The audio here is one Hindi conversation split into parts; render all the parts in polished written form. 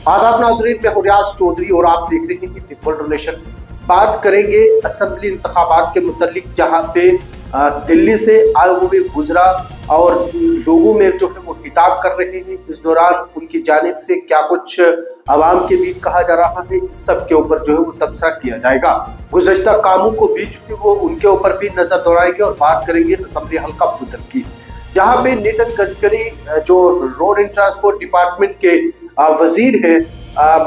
आदाब नाज़रीन, मैं हूं रियाज चौधरी और आप देख रहे हैं द वर्ल्ड रिलेशन। बात करेंगे असेंबली इंतखाबात के मुतालिक, जहां पे दिल्ली से आए हुए वुज़रा और लोगों में जो है वो खिताब कर रहे हैं। इस दौरान उनकी जानिब से क्या कुछ आवाम के बीच कहा जा रहा है, इस सब के ऊपर जो है वो तबसरा किया जाएगा। गुज़श्ता कामों को भी जो है वो उनके ऊपर भी नजर दौड़ाएंगे और बात करेंगे असेंबली हल्का बुदल की, जहाँ पे नितिन गडकरी जो रोड एंड ट्रांसपोर्ट डिपार्टमेंट के वजीर हैं,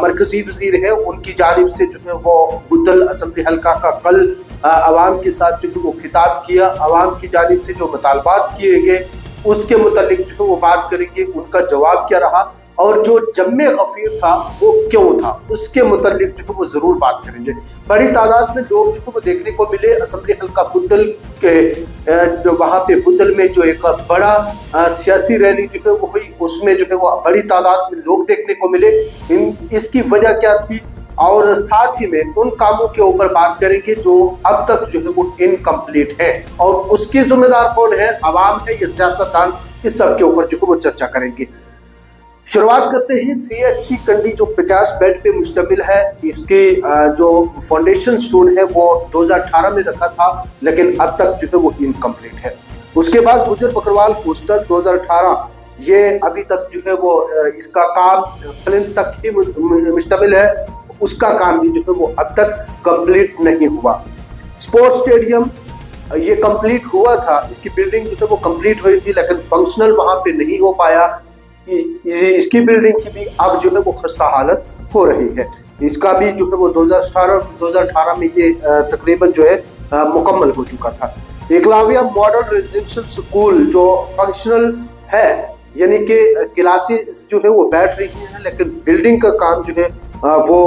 मरकजी वजीर है, उनकी जानिब से जो है वो बुदल असेंबली हल्का का कल आवाम के साथ जो है वो खिताब किया। आवाम की जानिब से जो मुतालबात किए गए उसके मुतालिक जो है वो बात करेंगे, उनका जवाब क्या रहा और जो जम्मे गफीर था वो क्यों था, उसके मुतालिक जो है वो जरूर बात करेंगे। बड़ी तादाद में लोग जो है वो देखने को मिले असेंबली हल्का बुदल के, वहाँ पे बुदल में जो एक बड़ा सियासी रैली जो है वो हुई, उसमें जो है वो बड़ी तादाद में लोग देखने को मिले। इसकी वजह क्या थी और साथ ही में उन कामों के ऊपर बात करेंगे जो अब तक जो है वो इनकम्प्लीट है और उसकी जिम्मेदार कौन है, आवाम है या सियासतदान, इस सब के ऊपर जो है वो चर्चा करेंगे। शुरुआत करते हैं CHC कंडी जो 50 बेड पे मुश्तमिल है। इसके जो फाउंडेशन स्टोन है वो 2018 में रखा था, लेकिन अब तक जो है वो इनकम्प्लीट है। उसके बाद गुजर बकरवाल हॉस्टल 2018, ये अभी तक जो है वो इसका काम प्लिंथ तक ही मुश्तमिल है, उसका काम भी जो है वो अब तक कंप्लीट नहीं हुआ। स्पोर्ट्स स्टेडियम ये कंप्लीट हुआ था, इसकी बिल्डिंग जो है वो कंप्लीट हुई थी, लेकिन फंक्शनल वहां पे नहीं हो पाया। इसकी बिल्डिंग की भी अब जो है वो खस्ता हालत हो रही है। इसका भी जो है वो 2018 में ये तकरीबन जो है मुकम्मल हो चुका था। एकलव्य मॉडल रेजिडेंशियल स्कूल जो फंक्शनल है, यानी कि क्लासेस जो है वो बैठ रही हैं, लेकिन बिल्डिंग का काम जो है वो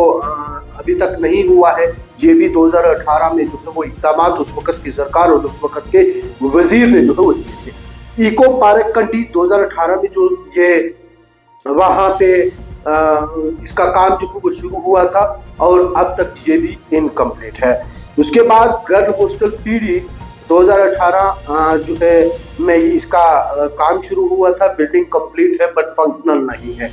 अभी तक नहीं हुआ है। ये भी 2018 में जो है वो इक़दाम उस वक़्त की सरकार और उस वक़्त के वजीर ने जो है वो दिए थे। इको पार्क कंडी 2018 में जो ये वहाँ पे इसका काम जो है वो शुरू हुआ था और अब तक ये भी इनकम्प्लीट है। उसके बाद गर्ल हॉस्टल PD 2018 जो है में इसका काम शुरू हुआ था, बिल्डिंग कंप्लीट है बट फंक्शनल नहीं है।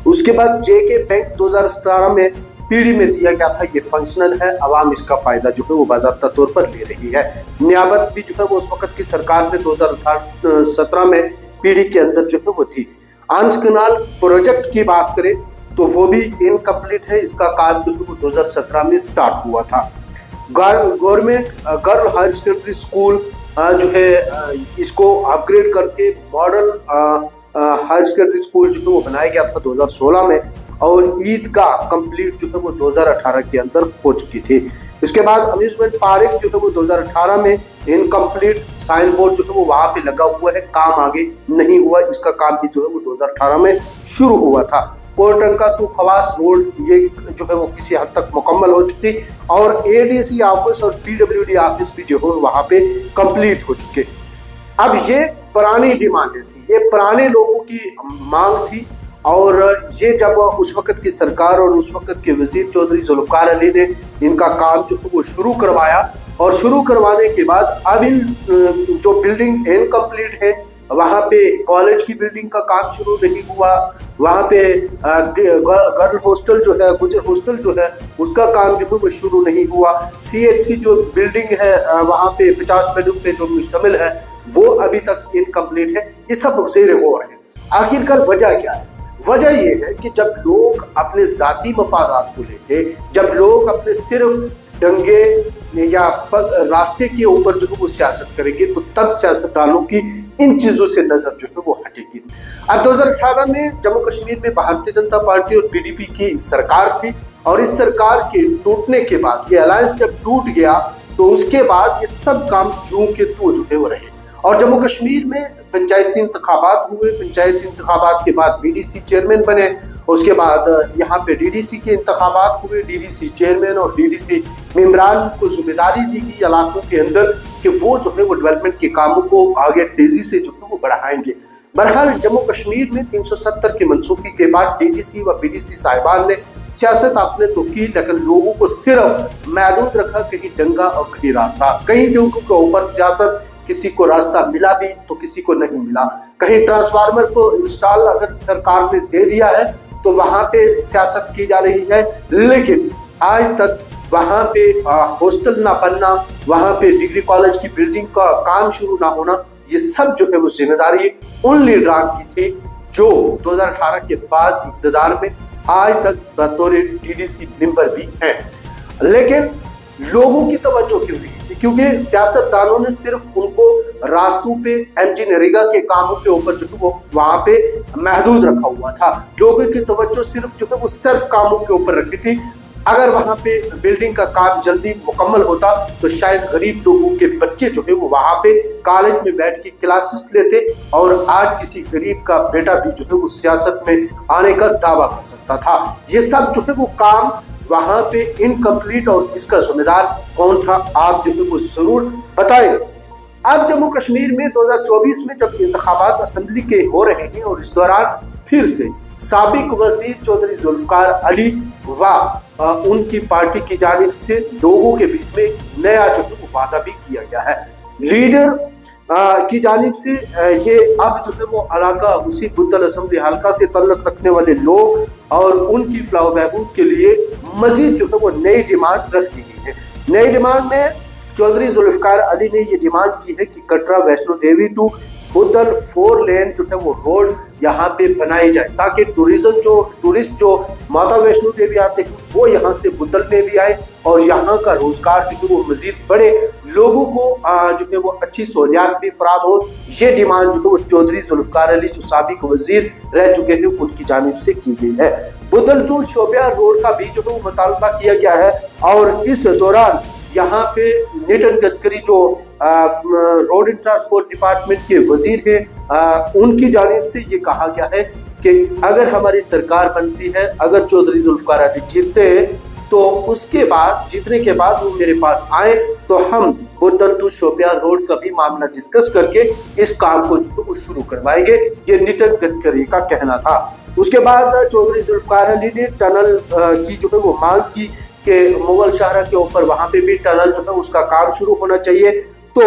उसके बाद JK बैंक 2017 में PD में दिया गया था, ये फंक्शनल है, आवाम इसका फायदा जो है वो बाज़ाब्ता तौर पर ले रही है। नियाबत भी जो है वो उस वक्त की सरकार ने 2017 में PD के अंदर जो है वो थी। आंस कनाल प्रोजेक्ट की बात करें तो वो भी इनकम्प्लीट है, इसका काम जो है वो 2017 में स्टार्ट हुआ था। Government girl higher secondary school जो है इसको अपग्रेड करके मॉडल हायर सेकेंडरी स्कूल जो है वो बनाया गया था 2016 में और ईदगाह कंप्लीट जो है वो 2018 के अंदर हो चुकी थी। इसके बाद अम्यूजमेंट पार्क जो है वो 2018 में इनकम्प्लीट, साइन बोर्ड जो है वो वहाँ पे लगा हुआ है, काम आगे नहीं हुआ, इसका काम भी जो है वो 2018 में शुरू हुआ था। कोटरंका टू खवास रोड ये जो है वो किसी हद तक मुकम्मल हो चुकी और ADC ऑफिस और PWD ऑफिस भी जो है वहाँ पे कंप्लीट हो चुके। अब ये पुरानी डिमांडें थी, ये पुराने लोगों की मांग थी और ये जब उस वक्त की सरकार और उस वक्त के वजीर चौधरी जुल्फ़िकार अली ने इनका काम जो है वो शुरू करवाया और शुरू करवाने के बाद अब इन जो बिल्डिंग इनकम्प्लीट है, वहाँ पे कॉलेज की बिल्डिंग का काम शुरू नहीं हुआ, वहाँ पे गर्ल हॉस्टल जो है, गुजर हॉस्टल जो है, उसका काम जो है वो शुरू नहीं हुआ। CHC जो बिल्डिंग है वहाँ पे 50 बेडों पे जो मुश्तमिल है वो अभी तक इनकम्प्लीट है। ये सब ज़ेर गौर है। आखिरकार वजह क्या है? वजह ये है कि जब लोग अपने ज़ाती मफादात को लेके, जब लोग अपने सिर्फ दंगे या रास्ते के ऊपर जो है वो सियासत करेंगे तो तब सियासतदानों की इन चीज़ों से नज़र जो है वो हटेगी। अब 2018 में जम्मू कश्मीर में भारतीय जनता पार्टी और PDP की सरकार थी और इस सरकार के टूटने के बाद, ये अलायंस जब टूट गया तो उसके बाद ये सब काम जूं के तू जो है वो रहे और जम्मू कश्मीर में पंचायती इंतखाबात हुए। पंचायती इंतखाबात के बाद BDC चेयरमैन बने, उसके बाद यहाँ पे DDC के इंतखाबात हुए, DDC चेयरमैन और DDC मेम्बरान को जिम्मेदारी दी गई इलाकों के अंदर कि वो जो है वो डेवलपमेंट के कामों को आगे तेजी से जो है वो बढ़ाएंगे। बहरहाल जम्मू कश्मीर में 370 की मनसूखी के बाद DDC व BDC साहिबान ने सियासत आपने तो की, लेकिन लोगों को सिर्फ महदूद रखा, कहीं डंगा और कहीं रास्ता। कहीं जगहों के ऊपर सियासत, किसी को रास्ता मिला भी तो किसी को नहीं मिला। कहीं ट्रांसफार्मर को इंस्टॉल अगर सरकार ने दे दिया है तो वहां पे सियासत की जा रही है, लेकिन आज तक वहां पे हॉस्टल ना बनना, वहां पे डिग्री कॉलेज की बिल्डिंग का काम शुरू ना होना, ये सब जो है वो जिम्मेदारी उन लीडरान की थी जो 2018 के बाद इक़्तिदार में आज तक बतौर डीडीसी मेंबर भी हैं। लेकिन लोगों की तवज्जो क्यों नहीं थी? क्योंकि सियासतदानों ने सिर्फ उनको रास्तों पे एमजी नरेगा के कामों के ऊपर जो है वो वहां पे महदूद रखा हुआ था। लोगों की तवज्जो सिर्फ जो है वो सिर्फ कामों के ऊपर रखी थी। अगर वहां पे बिल्डिंग का काम जल्दी मुकम्मल होता तो शायद गरीब लोगों के बच्चे जो है वो वहां पे कॉलेज में बैठ के क्लासेस लेते और आज किसी गरीब का बेटा भी जो है वो सियासत में आने का दावा कर सकता था। ये सब जो है वो काम वहां पे इनकम्प्लीट, और इसका जिम्मेदार कौन था आप जो है वो जरूर बताएंगे। अब जम्मू कश्मीर में 2024 में जब इंतखाबात असेंबली के हो रहे हैं और इस दौरान फिर से साबिक वजीर चौधरी जुल्फकार अली व उनकी पार्टी की जानिब से लोगों के बीच में नया जो है वादा भी किया गया है। लीडर की जानिब से ये अब जो है वो इलाका उसी बुद्धल असेंबली हल्का से तल्लुक रखने वाले लोग और उनकी फलाह बहबूद के लिए मजीद जो है वो नई डिमांड रख दी गई है। नई डिमांड में चौधरी जुल्फकार अली ने ये डिमांड की है कि कटरा वैष्णो देवी टू बुद्धल 4 लेन जो है वो रोड यहाँ पे बनाई जाए, ताकि टूरिस्ट जो माता वैष्णो देवी आते हैं वो यहाँ से बुद्धल में भी आए और यहाँ का रोजगार जो है वो मजीद बढ़े, लोगों को जो है वो अच्छी सहूलियात भी फराहम हो। ये डिमांड जो है वो चौधरी जुल्फकार अली जो साबिक वजीर रह चुके हैं उनकी जानिब से की गई है। बुद्धल टू शोपियां रोड का भी जो है वो मुतालबा किया गया है और इस दौरान यहाँ पे नितिन गडकरी जो रोड एंड ट्रांसपोर्ट डिपार्टमेंट के वजीर हैं उनकी जानिब से ये कहा गया है कि अगर हमारी सरकार बनती है, अगर चौधरी जुल्फकार अली जीतते हैं तो उसके बाद जीतने के बाद वो मेरे पास आए तो हम बुद्धल टू शोपियां रोड का भी मामला डिस्कस करके इस काम को जो वो शुरू करवाएंगे, ये नितिन गडकरी का कहना था। उसके बाद चौधरी जुल्फकार अली ने टनल की जो है वो मांग की कि मुगल शाहरा के ऊपर वहां पे भी टनल जो है उसका काम शुरू होना चाहिए। तो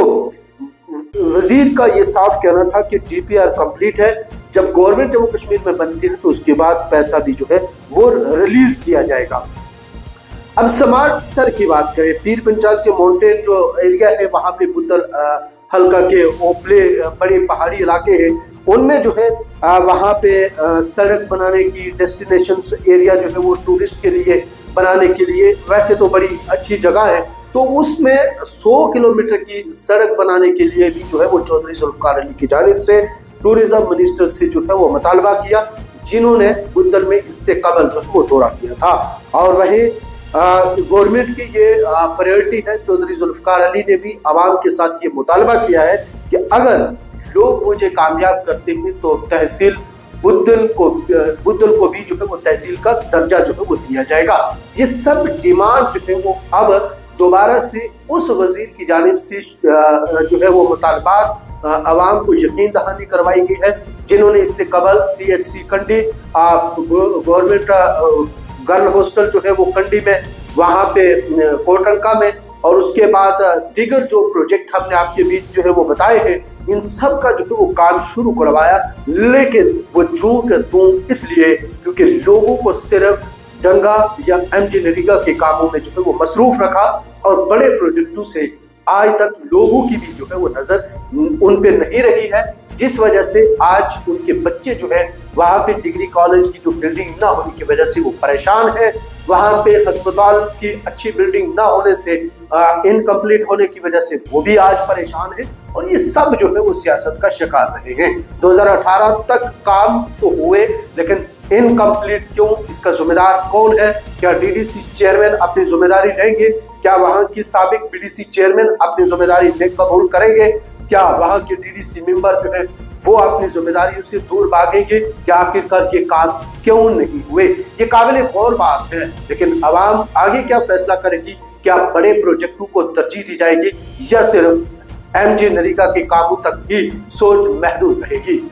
वजीर का ये साफ कहना था कि डीपीआर कंप्लीट है, जब गवर्नमेंट जम्मू कश्मीर में बनती है तो उसके बाद पैसा भी जो है वो रिलीज किया जाएगा। अब स्मार्ट सर की बात करें, पीर पंचाल के माउंटेन जो एरिया है वहां पे बुद्धल हल्का के ओपले बड़े पहाड़ी इलाके हैं, उनमें जो है वहां पे सड़क बनाने की डेस्टिनेशन एरिया जो है वो टूरिस्ट के लिए बनाने के लिए वैसे तो बड़ी अच्छी जगह है, तो उसमें 100 किलोमीटर की सड़क बनाने के लिए भी जो है वो चौधरी जुल्फकार अली की जानिब से टूरिज्म मिनिस्टर से जो है वो मुतालबा किया, जिन्होंने बुद्धल में इससे कबल जो है वो दौरा किया था। और वहीं गवर्नमेंट की ये प्रायोरिटी है। चौधरी जुल्फकार अली ने भी आवाम के साथ ये मुतालबा किया है कि अगर लोग मुझे कामयाब करते हैं तो तहसील बुद्धल को भी जो है वो तहसील का दर्जा जो है वो दिया जाएगा। ये सब डिमांड जो है वो अब दोबारा से उस वजीर की जानिब से जो है वो मुतालबात आवाम को यकीन दहानी करवाई गई है, जिन्होंने इससे कबल CHC कंडी गवर्नमेंट गर्ल हॉस्टल जो है वो कंडी में, वहाँ पे कोटरंका में, और उसके बाद दीगर जो प्रोजेक्ट हमने आपके बीच जो है वो बताए हैं, इन सब का जो है वो काम शुरू करवाया। लेकिन वो चूक तू इसलिए क्योंकि लोगों को सिर्फ डंगा या एमजी नरेगा के कामों में जो है वो मसरूफ रखा और बड़े प्रोजेक्टों से आज तक लोगों की भी जो है वो नजर उन पे नहीं रही है, जिस वजह से आज उनके बच्चे जो है वहाँ पे डिग्री कॉलेज की जो बिल्डिंग ना होने की वजह से वो परेशान है, वहाँ पे अस्पताल की अच्छी बिल्डिंग ना होने से इनकम्प्लीट होने की वजह से वो भी आज परेशान है, और ये सब जो है वो सियासत का शिकार रहे हैं। 2018 तक काम तो हुए लेकिन इनकम्प्लीट क्यों, इसका जिम्मेदार कौन है? क्या डीडीसी चेयरमैन अपनी जिम्मेदारी लेंगे? क्या वहां की साबिक बीडीसी चेयरमैन अपनी जिम्मेदारी कबूल करेंगे? क्या वहां के डीडीसी मेंबर जो है वो अपनी जिम्मेदारियों से दूर भागेंगे? क्या आखिरकार ये काम क्यों नहीं हुए? ये काबिल गौर बात है, लेकिन आवाम आगे क्या फैसला करेगी? क्या बड़े प्रोजेक्टों को तरजीह दी जाएगी या सिर्फ एमजी नरेगा के कामों तक ही सोच महदूद रहेगी?